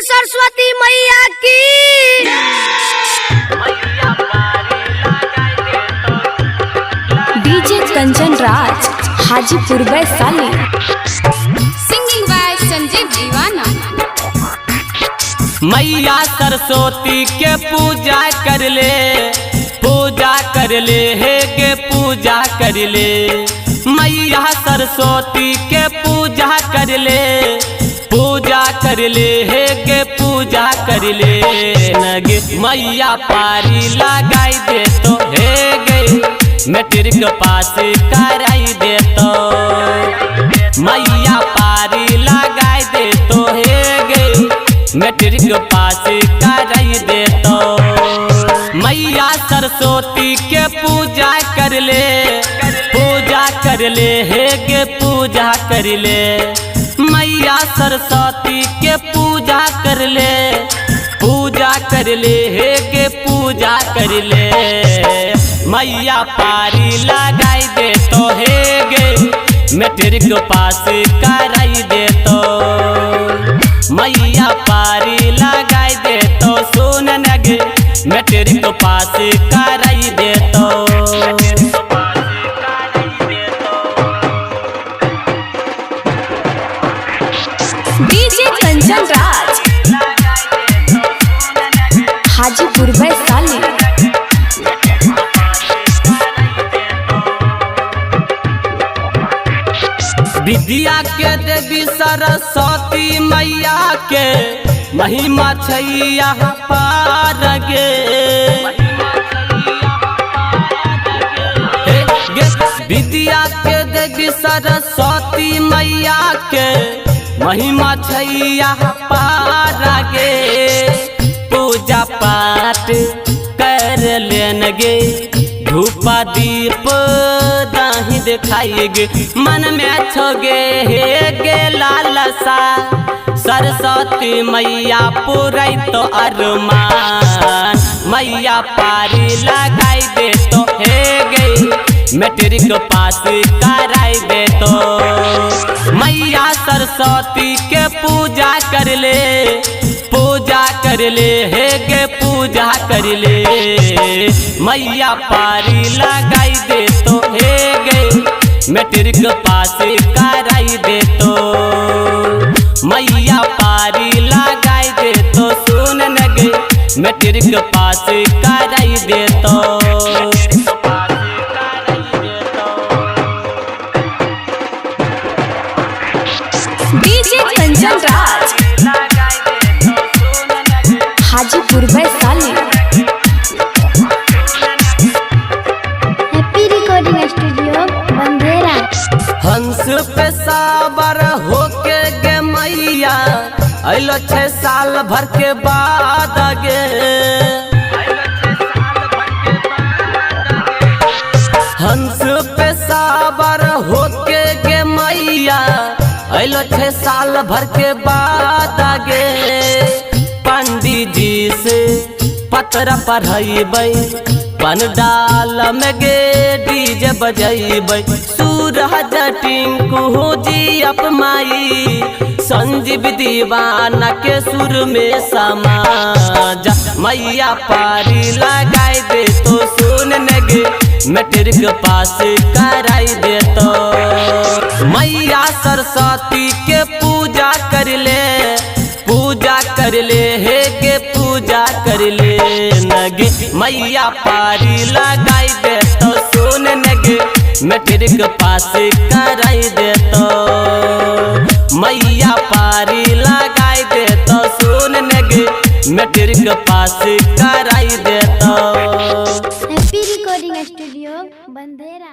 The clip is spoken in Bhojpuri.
सरस्वती मैया की। DJ Kanchan Raj Hajipur Vaishali. Singing by Sanjeev Deewana. मैया सरस्वती के पूजा कर ले हे गे पूजा कर ले। मैया सरस्वती के पूजा कर ले हे गे पूजा कर ले। नगे मैया पारी लगाई दे तो हे गे मैट्रिक पास कराई दे तो। मैया पारी लगाई दे तो हे गे मैट्रिक पास कराई दे तो। मैया सरस्वती के पूजा कर ले हे गे पूजा कर ले। मैया सरस्वती के पूजा कर ले हे गे पूजा कर ले। मैया पारी लगाई दे तो हे गे मैट्रिक पास कराई दे तो। मैया पारी लगाई दे तो सुन नगे मैट्रिक पास कराई दे तो। डीजे कंचन राज हाजीपुर वैशाली। विद्या के देवी सरस्वती मैया के महिमा छैया पार गे। विद्या के देवी सरस्वती मैया के महिमा छैया पार गे। पूजा पाठ कर लेन गे धूपा दीप दाही दिखाई गे। मन में छोगे हे गे लालसा सरस्वती मैया पूराई तो अरमान। मैया पारी लगाई दे तो हे गे मैट्रिक पास कराई दे तो। मैया सरस्वती के पूजा कर ले हे गे पूजा कर ले। मैया पारी लगाई दे तो हे गे मैट्रिक पास कराई दे तो। मैया पारी लगाई दे तो सुन नगे मैट्रिक पास कराई दे तो। DJ Kanchan Raj Hajipur Vaishali. Happy recording studio Bandera. हंस पे साबर होके गे मैया अलो 6 साल भर के बाद गे। हंस पे साबर होके गे मैया अलो 6 साल भर के बाद गे। पंडित जी से पत्र पढ़ाई पंडाल में गे डीजे बजाई। सूरज टिंकू जी अपमाई संजीव दीवाना के सुर में समा जा। मैया पारी लगाई दे तो सुन नगे मैट्रिक पास कराई दे तो। मैया सरस्वती के पूजा कर ले हे गे पूजा कर ले। नगे मैया पारी लगाई दे तो सुन नगे मैट्रिक पास कराई दे तो। मैया पारी लगाई दे तो सुन नगे मैट्रिक पास कराई दे तो। Happy recording studio बंदेरा।